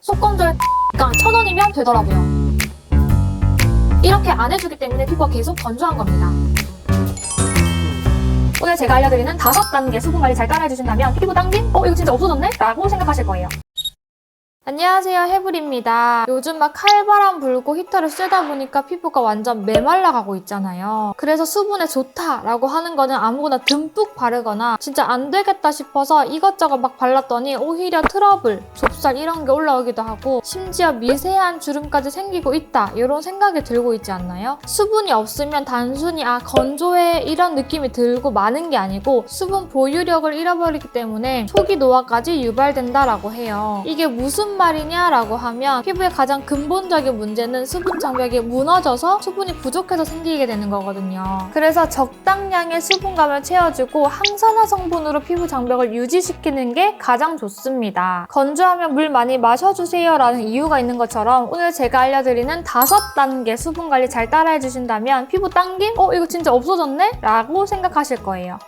속건조에 1,000원이면 되더라고요. 이렇게 안 해주기 때문에 피부가 계속 건조한 겁니다. 오늘 제가 알려드리는 5단계 수분관리 잘 따라해주신다면 피부 당김? 이거 진짜 없어졌네? 라고 생각하실 거예요. 안녕하세요, 해불입니다. 요즘 막 칼바람 불고 히터를 쐬다 보니까 피부가 완전 메말라가고 있잖아요. 그래서 수분에 좋다라고 하는 거는 아무거나 듬뿍 바르거나 진짜 안 되겠다 싶어서 이것저것 막 발랐더니 오히려 트러블, 좁쌀 이런 게 올라오기도 하고 심지어 미세한 주름까지 생기고 있다 이런 생각이 들고 있지 않나요? 수분이 없으면 단순히 건조해 이런 느낌이 들고 마는 게 아니고 수분 보유력을 잃어버리기 때문에 초기 노화까지 유발된다라고 해요. 이게 무슨 말이냐라고 하면 피부의 가장 근본적인 문제는 수분 장벽이 무너져서 수분이 부족해서 생기게 되는 거거든요. 그래서 적당량의 수분감을 채워주고 항산화 성분으로 피부 장벽을 유지시키는 게 가장 좋습니다. 건조하면 물 많이 마셔주세요 라는 이유가 있는 것처럼 오늘 제가 알려드리는 5단계 수분관리 잘 따라해주신다면 피부 당김? 이거 진짜 없어졌네? 라고 생각하실 거예요.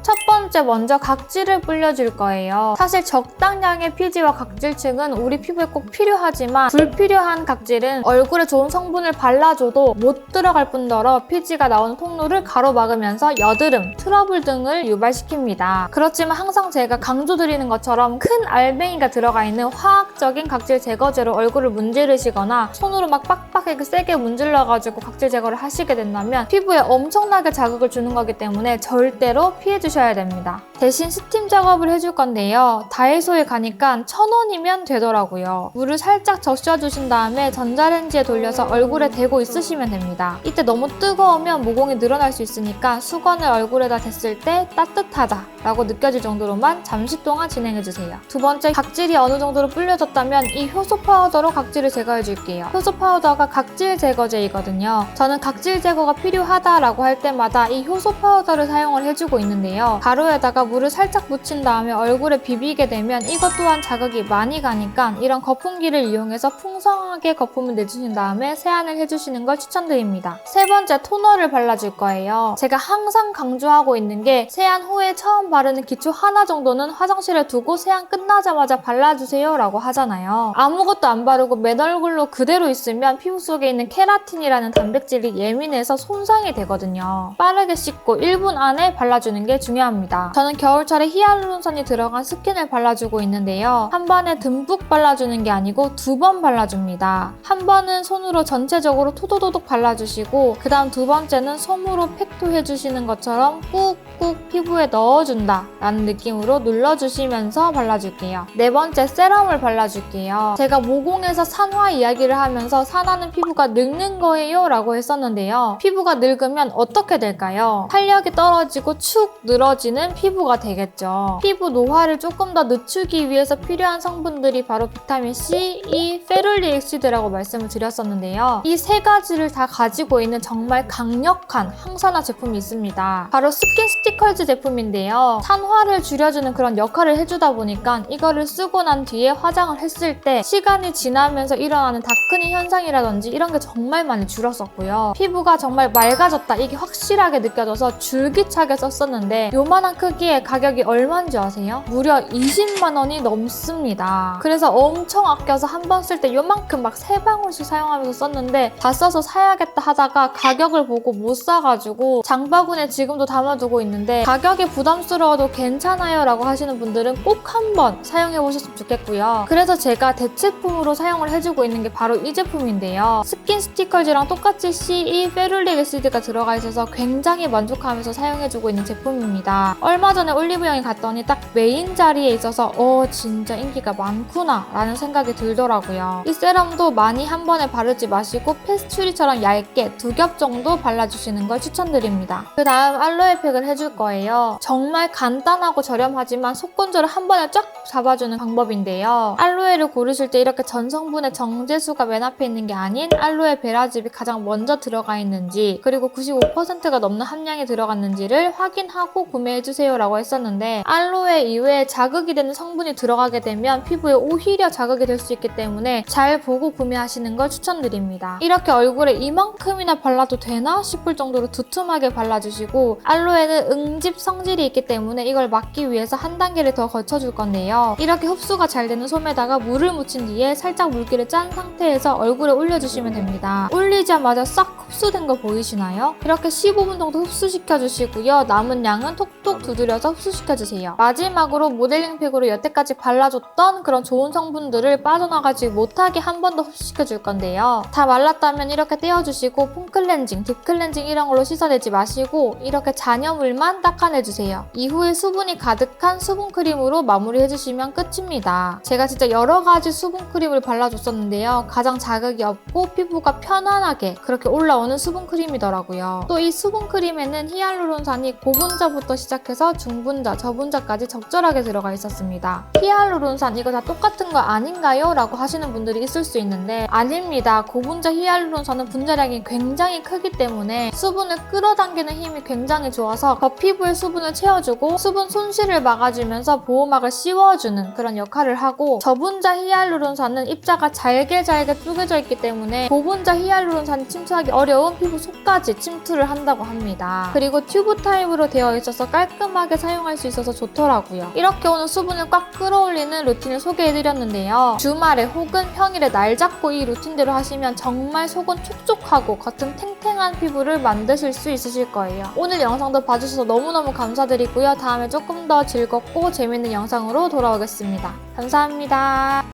첫 번째 먼저 각질을 불려줄 거예요. 사실 적당량의 피지와 각질층은 우리 피부에 꼭 필요하지만 불필요한 각질은 얼굴에 좋은 성분을 발라줘도 못 들어갈 뿐더러 피지가 나오는 통로를 가로막으면서 여드름, 트러블 등을 유발시킵니다. 그렇지만 항상 제가 강조드리는 것처럼 큰 알맹이가 들어가 있는 화학적인 각질 제거제로 얼굴을 문지르시거나 손으로 막 빡빡하게 세게 문질러가지고 각질 제거를 하시게 된다면 피부에 엄청나게 자극을 주는 거기 때문에 절대로 피해주셔야 됩니다. 대신 스팀 작업을 해줄 건데요. 다이소에 가니까 1,000원이면 되더라고요. 물을 살짝 적셔주신 다음에 전자레인지에 돌려서 얼굴에 대고 있으시면 됩니다. 이때 너무 뜨거우면 모공이 늘어날 수 있으니까 수건을 얼굴에다 댔을 때 따뜻하다 라고 느껴질 정도로만 잠시 동안 진행해주세요. 두 번째, 각질이 어느 정도로 불려졌다면 이 효소 파우더로 각질을 제거해줄게요. 효소 파우더가 각질 제거제이거든요. 저는 각질 제거가 필요하다라고 할 때마다 이 효소 파우더를 사용을 해주고 있는데요. 가루에다가 물을 살짝 묻힌 다음에 얼굴에 비비게 되면 이것 또한 자극이 많이 가니까 이런 거품기를 이용해서 풍성하게 거품을 내주신 다음에 세안을 해주시는 걸 추천드립니다. 세 번째, 토너를 발라줄 거예요. 제가 항상 강조하고 있는 게 세안 후에 처음 바르는 기초 하나 정도는 화장실에 두고 세안 끝나자마자 발라주세요 라고 하잖아요. 아무것도 안 바르고 맨 얼굴로 그대로 있으면 피부 속에 있는 케라틴이라는 단백질이 예민해서 손상이 되거든요. 빠르게 씻고 1분 안에 발라주는 게 중요합니다. 저는 겨울철에 히알루론산이 들어간 스킨을 발라주고 있는데요. 한 번에 듬뿍 발라주는 게 아니고 2번 발라줍니다. 한 번은 손으로 전체적으로 토도도독 발라주시고 그 다음 두 번째는 솜으로 팩도 해주시는 것처럼 꾹꾹 피부에 넣어준다 라는 느낌으로 눌러주시면서 발라줄게요. 네 번째, 세럼을 발라줄게요. 제가 모공에서 산화 이야기를 하면서 산화는 피부가 늙는 거예요 라고 했었는데요. 피부가 늙으면 어떻게 될까요? 탄력이 떨어지고 축 늘어지는 피부가 되겠죠. 피부 노화를 조금 더 늦추기 위해서 필요한 성분들이 바로 비타민C, E, 페룰릭 액시드라고 말씀을 드렸었는데요. 이 세 가지를 다 가지고 있는 정말 강력한 항산화 제품이 있습니다. 바로 스킨 스티컬즈 제품인데요. 산화를 줄여주는 그런 역할을 해주다 보니까 이거를 쓰고 난 뒤에 화장을 했을 때 시간이 지나면서 일어나는 다크닝 현상이라든지 이런 게 정말 많이 줄었었고요. 피부가 정말 맑아졌다 이게 확실하게 느껴져서 줄기차게 썼었는데 요만한 크기의 가격이 얼마인지 아세요? 무려 20만 원이 넘습니다. 그래서 엄청 아껴서 한 번 쓸 때 요만큼 막 3방울씩 사용하면서 썼는데 다 써서 사야겠다 하다가 가격을 보고 못 사가지고 장바구니에 지금도 담아두고 있는데 가격이 부담스러워도 괜찮아요 라고 하시는 분들은 꼭 한번 사용해 보셨으면 좋겠고요. 그래서 제가 대체품으로 사용을 해주고 있는 게 바로 이 제품인데요. 스킨 스티컬즈랑 똑같이 CE 페룰릭 애시드가 들어가 있어서 굉장히 만족하면서 사용해주고 있는 제품입니다. 얼마 전에 올리브영에 갔더니 딱 메인 자리에 있어서 진짜 인기가 많구나 라는 생각이 들더라고요. 이 세럼도 많이 한 번에 바르지 마시고 패스츄리처럼 얇게 2겹 정도 발라주시는 걸 추천드립니다. 그 다음 알로에팩을 해줄 거예요. 정말 간단하고 저렴하지만 속건조를 한 번에 쫙 잡아주는 방법인데요. 알로에를 고르실 때 이렇게 전성분의 정제수가 맨 앞에 있는 게 아닌 알로에 베라즙이 가장 먼저 들어가 있는지 그리고 95%가 넘는 함량이 들어갔는지를 확인하고 구매해 구매해주세요 라고 했었는데 알로에 이외에 자극이 되는 성분이 들어가게 되면 피부에 오히려 자극이 될 수 있기 때문에 잘 보고 구매하시는 걸 추천드립니다. 이렇게 얼굴에 이만큼이나 발라도 되나 싶을 정도로 두툼하게 발라주시고 알로에는 응집 성질이 있기 때문에 이걸 막기 위해서 한 단계를 더 거쳐줄 건데요. 이렇게 흡수가 잘 되는 솜에다가 물을 묻힌 뒤에 살짝 물기를 짠 상태에서 얼굴에 올려주시면 됩니다. 올리자마자 싹 흡수된 거 보이시나요? 이렇게 15분 정도 흡수시켜주시고요. 남은 양은 톡톡 두드려서 흡수시켜주세요. 마지막으로 모델링 팩으로 여태까지 발라줬던 그런 좋은 성분들을 빠져나가지 못하게 한 번 더 흡수시켜줄 건데요. 다 말랐다면 이렇게 떼어주시고 폼클렌징, 딥클렌징 이런 걸로 씻어내지 마시고 이렇게 잔여물만 닦아내주세요. 이후에 수분이 가득한 수분크림으로 마무리해주시면 끝입니다. 제가 진짜 여러 가지 수분크림을 발라줬었는데요. 가장 자극이 없고 피부가 편안하게 그렇게 올라오는 수분크림이더라고요. 또 이 수분크림에는 히알루론산이 고분자부터 시작해서 중분자, 저분자까지 적절하게 들어가 있었습니다. 히알루론산 이거 다 똑같은 거 아닌가요? 라고 하시는 분들이 있을 수 있는데 아닙니다. 고분자 히알루론산은 분자량이 굉장히 크기 때문에 수분을 끌어당기는 힘이 굉장히 좋아서 겉피부의 수분을 채워주고 수분 손실을 막아주면서 보호막을 씌워주는 그런 역할을 하고 저분자 히알루론산은 입자가 잘게 쪼개져 있기 때문에 고분자 히알루론산이 침투하기 어려운 피부 속까지 침투를 한다고 합니다. 그리고 튜브 타입으로 되어 있어서 깔끔하게 사용할 수 있어서 좋더라고요. 이렇게 오늘 수분을 꽉 끌어올리는 루틴을 소개해드렸는데요. 주말에 혹은 평일에 날 잡고 이 루틴대로 하시면 정말 속은 촉촉하고 겉은 탱탱한 피부를 만드실 수 있으실 거예요. 오늘 영상도 봐주셔서 너무너무 감사드리고요. 다음에 조금 더 즐겁고 재밌는 영상으로 돌아오겠습니다. 감사합니다.